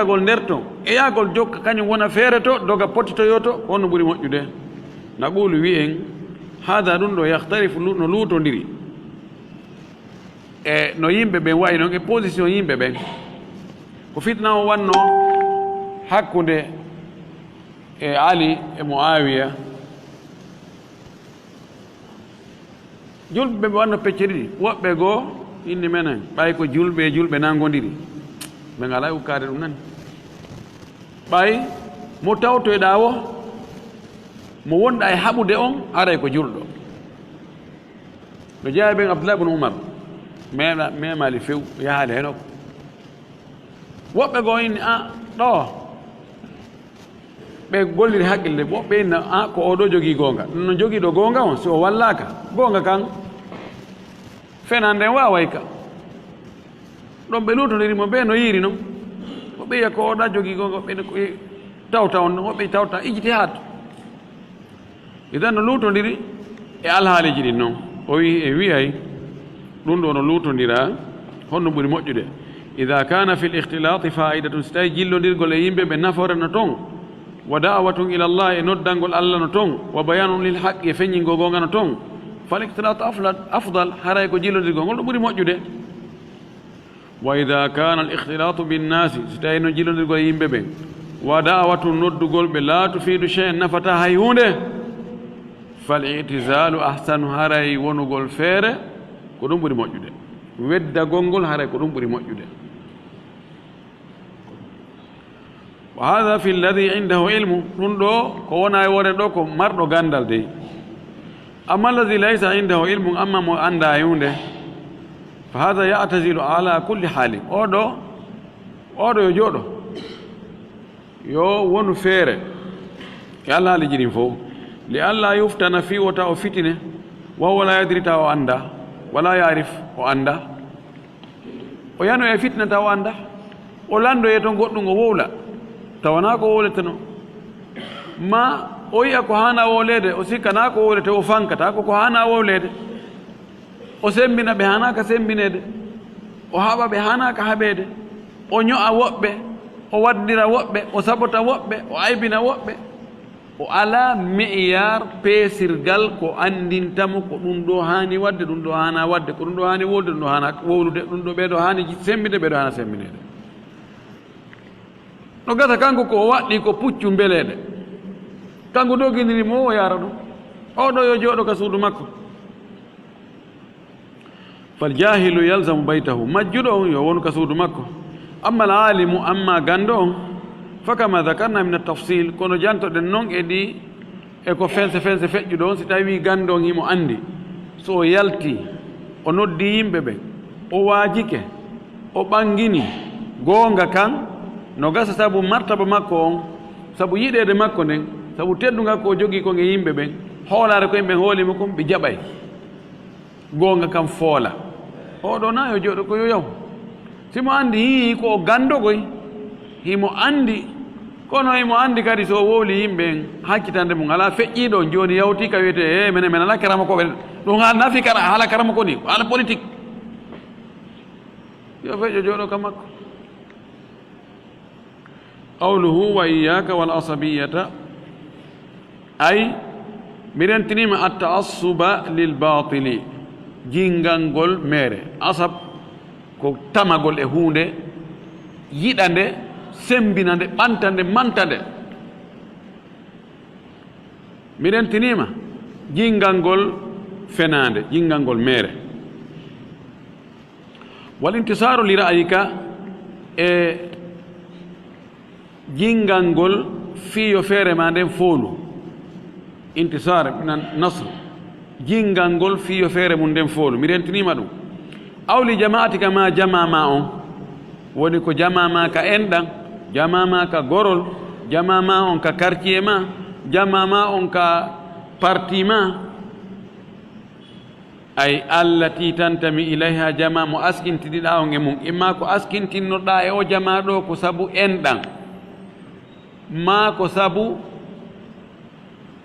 gol nderto e yaagol jokka kañum wona feere to doga pottitoyo to honno ɓuri moƴƴude naqulu wi en hada ɗum ɗo yahtarifu no luutondiri e no yimɓe ɓen wayi noon e position yimɓe ɓen ko fitna o wanno hakkude e ali e muawiya julɓe ɓe wanno pecce ɗiɗi woɓɓe goo indi menen ɓay ko julɓe e julɓe nangodiri ɓe ngala ukkade ɗum nani ɓay mo tawtoyɗa o mo wonɗa e haɓude on aray ko julɗo no jeeya ɓen abdoulah bne oumar memali few yahaade hen o woɓɓe goo inni ɗo ɓe golliri haqqille woɓɓe inna ko oɗo jogii goonga ɗum no jogiiɗo goonga on si o wallaka goonga kan fenande en waway ka ɗon ɓe luutodirimo ɓe no yiiri noon woɓɓe yiya ko oɗa jogii goonga woɓɓe tawta on woɓɓe tawta ijtihad idan no luutodiri e alhaaliji ɗin noon o wi e wiyay ɗum ɗo no luutodira honno ɓuri moƴƴude ida kana fi l ihtilati faidatun so tawi jillodirgol e yimɓe ɓe nafoore no toon wa da'watun ila llah e noddangol allah no toon wa bayanun lil haqqi e feññingo goonga no toon fal ihtilatu afdal haray ko jillodirgol ngol ɗo ɓuri moƴƴude wa ida kana al ihtilatu binnasi so tawi no jillodirgol e yimɓe ɓen wa da'watun noddugol ɓe la tufidu chey nafata hay hunde fal itizalu ahsanu haray wonugol feere ko ɗum ɓuri moƴƴude weddagol ngol haray ko ɗum ɓuri moƴƴude wa hada fi lladi indahu ilmu ɗum ɗo ko wona e wore ɗo ko marɗo gandal dey amma alladi laysa indahu ilmu amma mo anda hunde fa hada ya'tazilu ala kulli haalin oɗo yo jooɗo yo wonu feere e allah haaliji ɗin fof li alla yuftana fi wota o fitine wahuwa la yadrita o anda wala yarif o anda o yano e fitnata o anda o landoye to goɗɗum o wowla tawana ko wowleteno ma o yiya ko hana wowlede o sikkana ko wowlete o fankata ko hana wowlede o sembina ɓe hanaka sembinede o haɓa ɓe hanaka haɓede o ño'a woɓɓe o waddira woɓɓe o sabota woɓɓe o aybina woɓɓe o ala me'iyar peesirgal ko andintamo ko ɗum ɗo hani wadde ɗum ɗo hana wadde ko ɗum ɗo hani wolde ɗum ɗo hana wowlude ɗum ɗo ɓeɗo hani sembide ɓeɗo hana sembinede no gasa kanko ko o waɗɗi ko puccu mbeleɗe kanko doginirimo o yara ɗum oɗo yo jooɗo ka suudu makko fal jahilu yalzamu baytahu majjuɗo on yo won ka suudu makko amma al alimu amma gando on fakama dakarna min altafsil kono jantoɗen noon e ɗi e ko fense feƴƴuɗo on si tawi gando on himo andi so o yalti o noddi yimɓe ɓen o waajike o ɓangini goonga kan no gasa sabu martaba makko on sabu yiɗede makko nden sabu tedduga ko jogii kon e yimɓe ɓen hoolare ko yimɓe hoolimo kon ɓe jaɓay goonga kam foola oɗo na yo jooɗo ko yo yaw simo andi hii ko gandogoy himo andi kono himo andi kadi so wowli yimɓe en hakkitande mum ala feƴƴiɗo joni yawti ka wiyete men ala karama koɓe ɗum haala nafi kara haala karama ko ni haala politique yo feƴƴo jooɗo ka makko qawluhu wa iyaka wal asabiyata ay mi rentinima atta'assuba lil batili jingangol mere asab ko tamagol e hunde yiɗande sembinande ɓantande mantande mi rentinima jingangol fenande jingangol mere wal intisaru li ra'yika e jingangol fiyo feere ma nden foolu intisar minan nasre jingangol fiyo feere mum nden foolu mi rentinima ɗum awli jama'atika ma jama ma on woni ko jama ma ka enɗan jama ma ka gorol jama ma on ka quartier ma jama ma on ka parti ma ay allati tantami ilayha jama mo askintiɗiɗa on e mum imma ko askintinnoɗa e o jama ɗo ko sabu enɗan ma ko sabu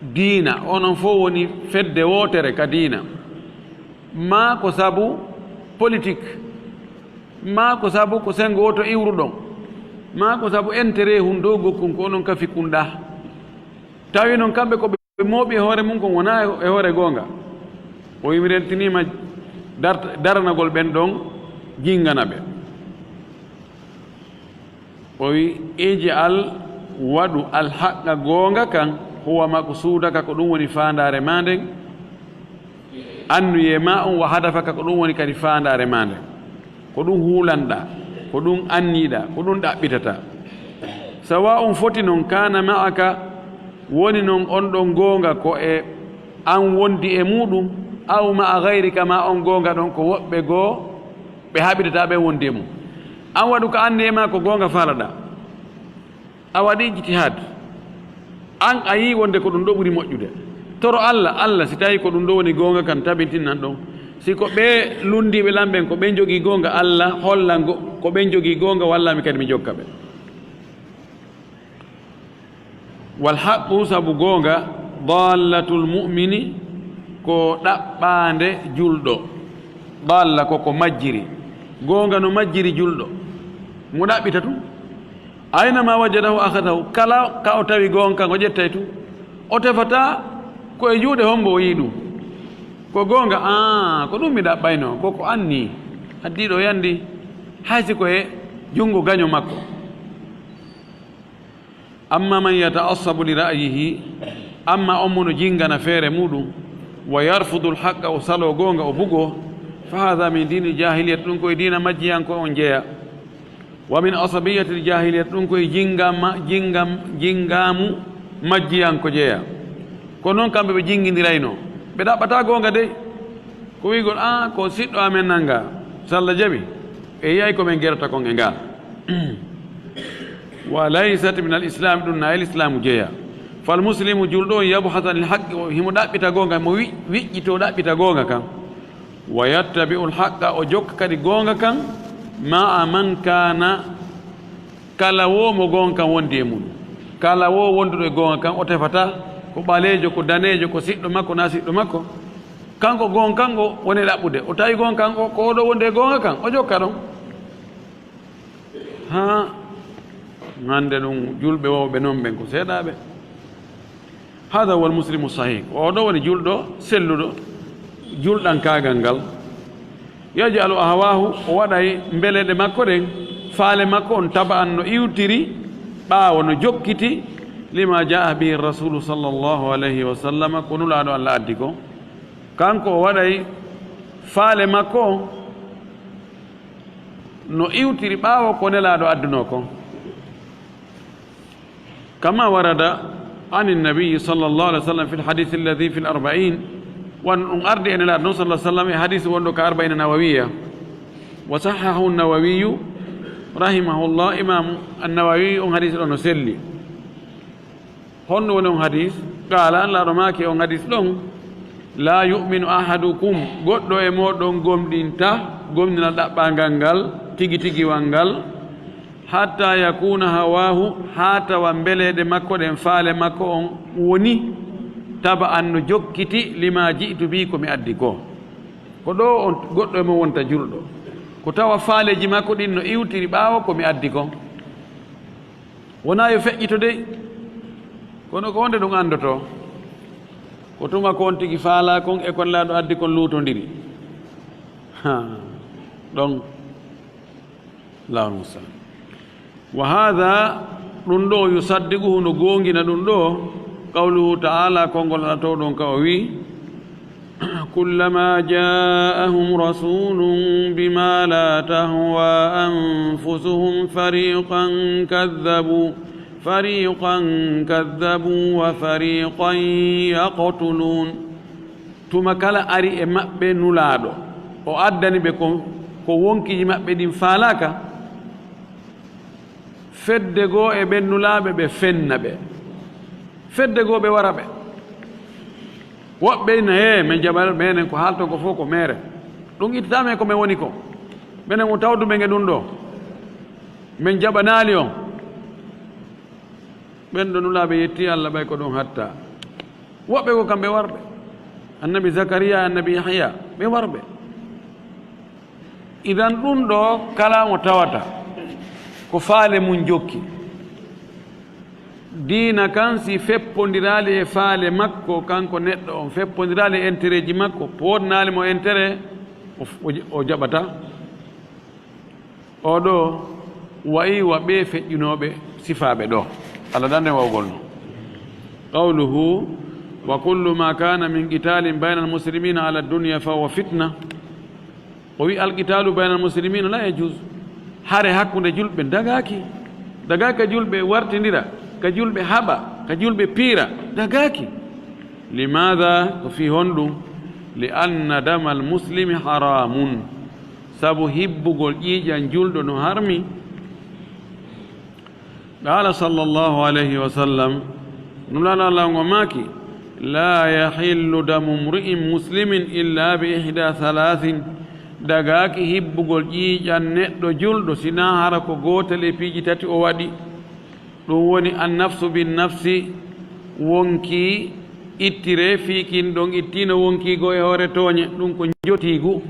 diina onon fof woni fedde wotere ka diina ma ko sabu politique ma ko sabu ko sengo woto iwruɗon ma ko sabu intérêt hun dow gokkun ko onon kafi kunɗa tawi noon kamɓe ko ɓe mooɓi e hoore mum kon wona e hoore goonga o wimi rentinima daranagol ɓen ɗon jingana ɓe o wi ij'al waɗu alhaqqa goonga kan huwa maqsudaka ko ɗum woni fandare ma nden annuye ma on wa hadafaka ko ɗum woni kadi fandare ma nden ko ɗum huulanɗa ko ɗum anniɗa ko ɗum ɗaɓɓitata sawa'un foti noon kana ma'aka woni noon on ɗon goonga ko e an wondi e muɗum aw ma'a gayrika ma on goonga ɗon ko woɓɓe goo ɓe haɓitata ɓe wondi e mum an waɗu ko anni e ma ko goonga falaɗa a waɗi ijtihad an a yi wonde ko ɗum ɗo ɓuri moƴƴude toro allah si tawi ko ɗum ɗo woni goonga kan tabintinnan ɗon si ko ɓe lundiɓe lamɓen ko ɓen jogii goonga allah holla ko ɓen jogii goonga wallami kadi mi jokka ɓe wal haqqu sabu goonga dallatul mu'mini ko ɗaɓɓande julɗo dalla koko majjiri goonga no majjiri julɗo mo ɗaɓɓita tum aynama wajadahu akhadahu kala ka o tawi goonga kan o ƴettay tu o tefata ko e juuɗe hombo o yii ɗum ko goonga ko ɗum mi ɗaɓɓayno koko anni addiɗo yandi haysi ko e junngo gaño makko amma man yata'assabu li ra'yihi amma on mono jingana feere muɗum wa yarfudu lhaqqa o salo goonga o bugo fa hada min dini jahiliyat ɗum koye dina majjiyanko on jeeya wa min asabiyati ljahiliyat ɗum koye jingamu majjiyanko jeeya ko noon kamɓe ɓe jingidirayno ɓe ɗaɓɓata goonga de ko wigol ko siɗɗo amen nanga so Allah jaɓi e yiyay komin gerata kon e ngal wa laysat min al islam ɗum na l'islamu jeeya fal muslimu julɗo on yabhata lil haqqi o himo ɗaɓɓita goonga mo wiƴƴito ɗaɓɓita goonga kan wa yattabi'u lhaqqa o jokka kadi goonga kan ma man kana kala wo mo goonga kan wondi e mum kala wo wonduɗo e goonga kan o tefata ko ɓaleejo ko daneejo ko siɗɗo makko na siɗɗo makko kanko goonga kanko woni ɗaɓɓude o tawi goonga kanko ko oɗo wonde e goonga kan o jokka ɗon ha hande ɗum julɓe wowɓe noon ɓen ko seeɗaɓe hada huwa almuslimu sahih oɗo woni julɗo selluɗo julɗan kagal ngal yajalu ahawahu o waɗay mbeleɗe makko ɗen faale makko on taba an no iwtiri ɓaawo no jokkiti lima jaa bihi rasulu sallllahu alayhi wa sallam ko nulaaɗo allah addi ko kanko o waɗay faale makko on no iwtiri ɓaawo ko nelaaɗo adduno ko kama warada an النبي صلى الله عليه وسلم في الحديث الذي في الأربعين وأن أرد أن الله صلى الله عليه وسلم حديث وأنه كأربعين نووية وصححه النووي رحمه الله إمام النووي حديث أنه سلي هون ونون حديث قال أن لا رماك أن حديث لهم لا يؤمن أحدكم قد يموت قم دينتا قم دينتا بانغانغال تيجي تيجي وانغال hatta yakuna hawahu hata wambelede makko ɗen faale makko on woni taba an no jokkiti lima ji'tu bi ko mi addi ko ɗo on goɗɗo e mo wonta julɗo ko tawa faaleji makko ɗin no iwtiri ɓaawo ko mi addi ko wona yo feƴƴito de kono ko wonde ɗum andoto ko tuma ko on tigi faala kon e kon laaɗo addi kon luutondiri ɗon lawol musalam wa hada ɗum ɗo yusaddiquhu no goongina ɗum ɗo qawluhu ta'ala konngol ato ɗon ka o wi kullama ja'ahum rasulun bima la tahwa anfusuhum fariqan kadhabu wa fariqan yaqtulun tuma kala ari e maɓɓe nulaaɗo o addani ɓe ko wonkiji maɓɓe ɗin faalaka fedde goo e ɓennulaaɓe ɓe fenna ɓe fedde goo ɓe wara ɓe woɓɓe ina min jaɓal menen ko haalto ko fof ko mere ɗum ittatamen ko min woni ko minen o tawduɓe nge ɗum ɗo min jaɓanaali on ɓen ɗo nulaaɓe yetti allah ɓay ko ɗum hatta woɓɓe ko kamɓe warɓe annabi zakariya annabi yahya ɓe warɓe idan ɗum ɗo kala mo tawata ko faale mun jokki diina kan si feppondirali e faale makko kanko neɗɗo on feppondirali e intérêt ji makko poodnaali mo intérêt o jaɓata oɗo wayi wa ɓe feƴƴinooɓe sifaaɓe ɗo Allah dande wawgol no qawluhu wa kullu ma kana min qitalin bayna almuslimina ala dunya fa huwa fitna o wi alqitalu bayna almuslimina la yajuz hare hakkunde julɓe dagaki ka julɓe wartindira ka julɓe haɓa ka julɓe piira dagaki limada ko fi honɗum li anna dama almuslimi haramun sabu hibbugol ƴiiƴan julɗo no harmi qala sallallahu alayhi wa sallam nulala lango maki la yahillu damu mri'in muslimin illa bi ihda thalathin dagaki hibbugol ƴiiƴan neɗɗo julɗo sina hara ko gotel e piiji tati o waɗi ɗum woni annafsu binnafsi wonki ittire fiikin ɗon ittino wonkigo e hoore tooñe ɗum ko jotiigu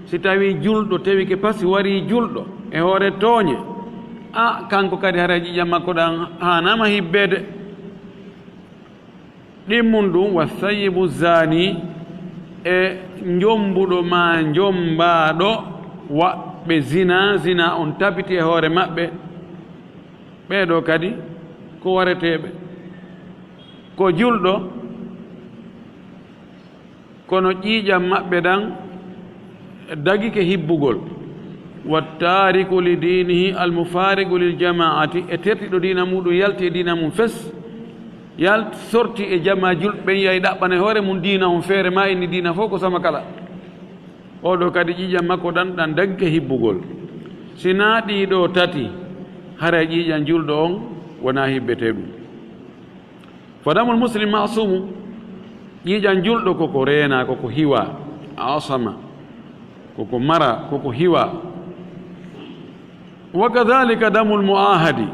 si tawi julɗo tawi ke pasi wari julɗo e hoore tooñe kanko kadi hara ƴiiƴam makko ɗan hanama hibbede ɗimmum ɗum wa sayibu zani e jombuɗo ma jombaɗo waɓɓe zina on tabiti e hoore maɓɓe ɓeɗo kadi ko wareteɓe ko julɗo kono ƴiiƴam maɓɓe ɗan dagike hibbugol wattariku li dinihi almufarigu lil jama'ati e tertiɗo dina muɗum yalti e dina mum fes sorti e jama julɓe yayi ɗaɓɓana e hoore mum dina on feere ma inni dina fof ko sama kala oɗo kadi ƴiiƴam makko ɗan dagge hibbugol sina ɗiɗo tati hara ƴiiƴan julɗo on wona hibbete ɗum fadamul muslim masumu ƴiiƴan julɗo koko reena koko hiwa asama koko mara koko hiwa wa kadhalika damul muahadi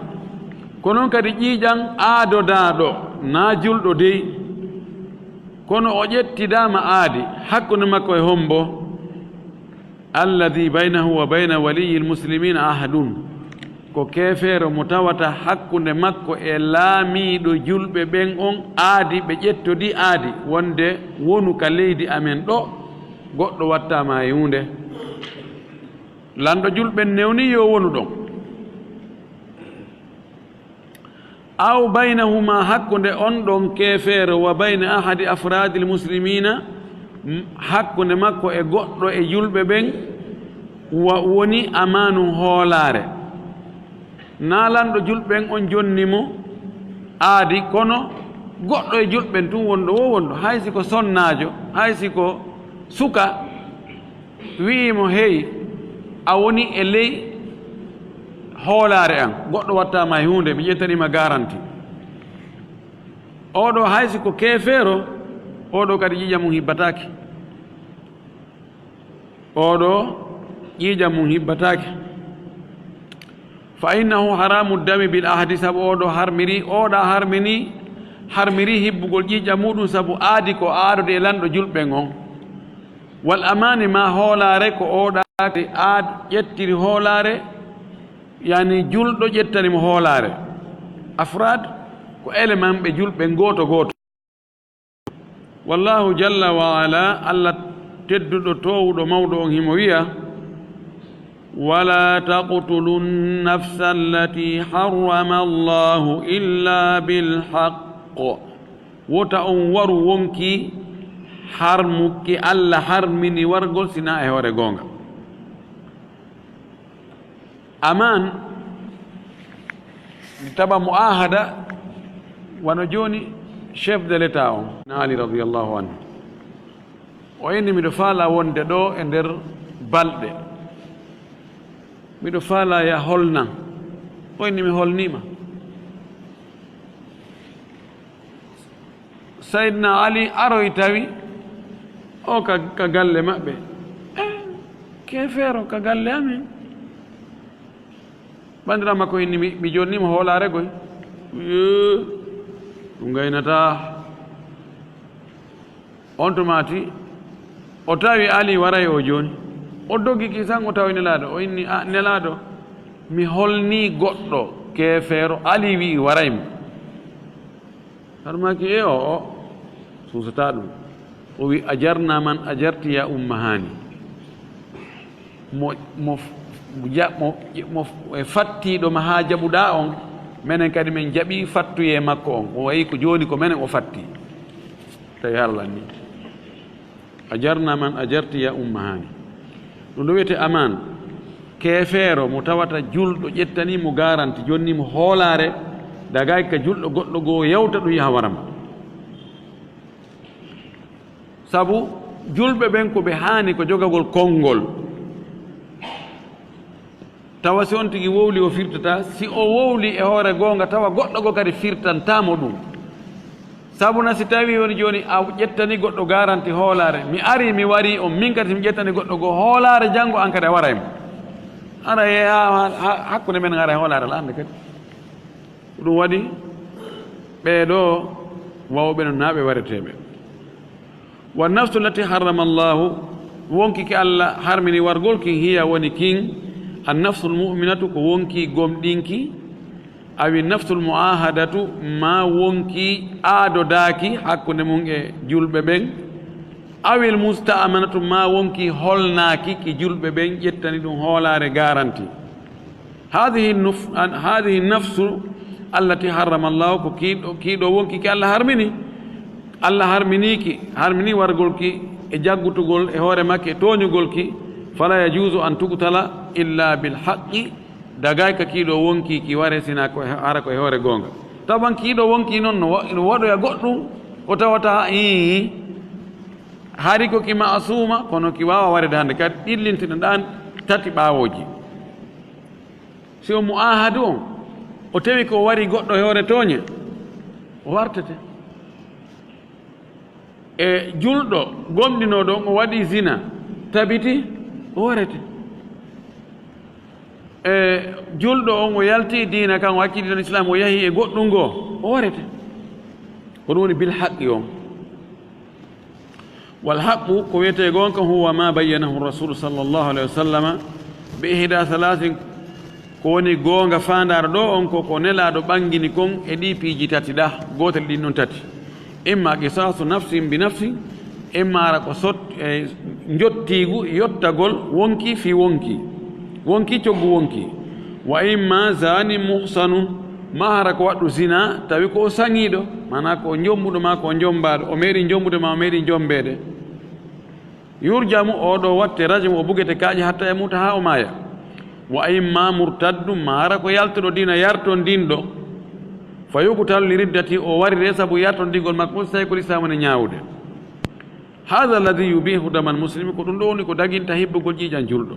kono kadi ƴiiƴan aadodaɗo na julɗo dey kono o ƴettidama aadi hakkunde makko e hombo alladi baynahu wa bayna waliyi lmuslimina ahadun ko keefeero mo tawata hakkunde makko e laamiiɗo julɓe ɓen on aadi ɓe ƴettodi aadi wonde wonu ka leydi amen ɗo goɗɗo wattama e hunde lanɗo julɓen newni yo wonu ɗon aw baynahuma hakkunde on ɗon keefeero wa bayna ahadi afradi lmuslimina hakkunde makko e goɗɗo e julɓe ɓen woni amanu hoolaare naalanɗo julɓen on jonnimo aadi kono goɗɗo e julɓen tun wonɗo wo wonɗo haysi ko sonnaajo haysi ko suka wi'imo hey a woni e ley hoolaare an goɗɗo wattama e hunde mi ƴettanima garanti oɗo haysi ko keefeero oɗo kadi ƴiiƴam mum hibbatake oɗo ƴiiƴam mum hibbatake fa innahu haramu dami bil ahdi sabu oɗo harmiri hibbugol ƴiiƴam muɗum sabu aadi ko aadode e lanɗo julɓen on wal amani ma hoolaare ko oɗate aad ƴettiri hoolaare yani julɗo ƴettanimo hoolaare afrad ko élément ɓe julɓe gooto wallahu jalla wa ala allah tedduɗo towuɗo mawɗo on himo wiya wala taqtulu nnafsa allati harrama allahu illa bilhaq wota on waru wonki harmuki allah harmini wargol sina e hoore goonga aman mi taɓa muahada wano joni chef de l'état on ali radiallahu anhu o inni miɗo faala wonde ɗo e nder balɗe miɗo faala ya holnan o inni mi holnima saydna ali aroy tawi o ka galle maɓɓe keefeero ka galle amin bandira makko inni mi jonnima hoolare goy ɗum gaynata on to maati o tawi ali waray o joni o doggi kisan o tawi nelaɗo o inni nelaɗo mi holni goɗɗo keefeero ali wi waraymo harmaki e o susata ɗum o wi ajarna man ajarti ya ummahani mo fattiɗo ma ha jaɓuɗa on menen kadi min jaɓi fattuye makko on o wayi ko joni ko menen o fatti tawi harlan ni ajarna man ajarti ya ummahani ɗum ɗo wiyete aman keefeero mo tawata julɗo ƴettanimo garanti jonnimo hoolare dagay ka julɗo goɗɗo goo yewta ɗum yaha warama sabu julɓe ɓen ko ɓe haani ko jogagol konngol tawa si on tigi wowli o firtata si o wowli e hoore goonga tawa goɗɗo go kadi firtantamo ɗum sabu na si tawi woni joni a ƴettani goɗɗo garanti hoolare mi ari mi wari on min kadi mi ƴettani goɗɗo goo hoolare janngo an kadi a waraymo ara e hakkude men ara e hoolare ala ande kadi ɗum waɗi ɓeeɗo wawɓe no naaɓe wareteɓe wa nafsu lati harrama allahu wonki ki allah harmini wargol kin hiya woni kin an nafsul muminatu ko wonki gomɗinki awi nafsul muahadatu ma wonki aadodaki hakkude mum e julɓe ɓen awil mustaamanatu ma wonki holnaki ki julɓe ɓen ƴettani ɗum hoolare garanti hadihi nafsu allati harrama allahu ko kiiɗo wonki ki allah harmini allah harmini wargol ki e jaggutugol e hoore makke e tooñugol ki fala yajuusu an tugtala illa bilhaqqi dagay ka kiiɗo wonki ki ware sina ko hara ko e hoore goonga tawan kiiɗo wonki noon no waɗoya goɗɗum o tawata haari ko ki masuma kono ki wawa warede hannde kadi ɗillintino ɗan tati ɓaawoji si o muahadu on o tawi ko wari goɗɗo e hoore tooñe o wartete e julɗo gomɗino ɗon o waɗi zina tabiti o warete e julɗo on o yalti diina kan o hakkili tan islam o yahi e goɗɗum ngoo o warete ko ɗum woni bilhaqqi on walhaqqu ko wiyete gonka huwa ma bayyanahu rasulu sallllahu alayhi wa sallama be ihda halasin ko woni goonga fandare ɗo on ko nelaɗo ɓangini kon e ɗi piiji tati ɗa gotel ɗin ɗon tati imma qisasu nafsin bi nafsin imma ara ko jottigu yottagol wonki fi wonki coggu wonki wa imma zani muhsanun ma hara ko waɗɗu zina tawi ko o saŋiɗo mana ko jombuɗo ma ko jombaɗo o meeɗi jombude ma o meeɗi jombede yurjamu oɗo watte rajmu o bugete kaaƴe hatta e muta ha o maaya wa imma murtaddu ma hara ko yaltuɗo dina yarton dinɗo fa yuqtal li riddati o warire sabu yarton digol makko so tawi ko l'islam ne ñaawde hada alladi yubihu dama almuslimi ko ɗum ɗo woni ko daginta hibbugol ƴiiƴan julɗo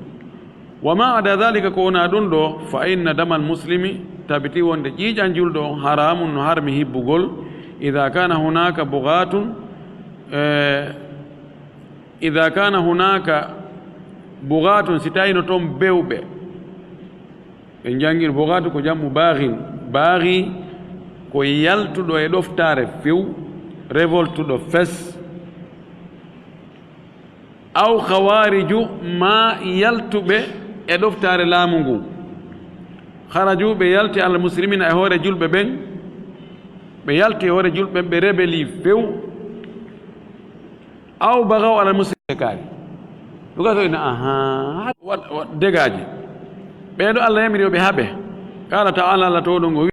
wa ma ada dhalika ko wona ɗum ɗo fa inna dama almuslimi tabiti wonde ƴiiƴan julɗo on haramun no harmi hibbugol ida kana hunaka bugatun si tawino toon bewɓe ɓe jangir bugatu ko jammu baagi ko yaltuɗo e ɗoftare few révoltuɗo fes aw khawariju ma yaltuɓe e ɗoftare laamu ngu haraju ɓe yalti allah muslimina e hoore julɓe ɓen ɓe yalti e hoore julɓe ɓen ɓe rebeli few aw bagaw alal muslimin kaari ɗugato ina aha degaji ɓeeɗo allah yamiri yoɓe haɓe qala taala allah to ɗon o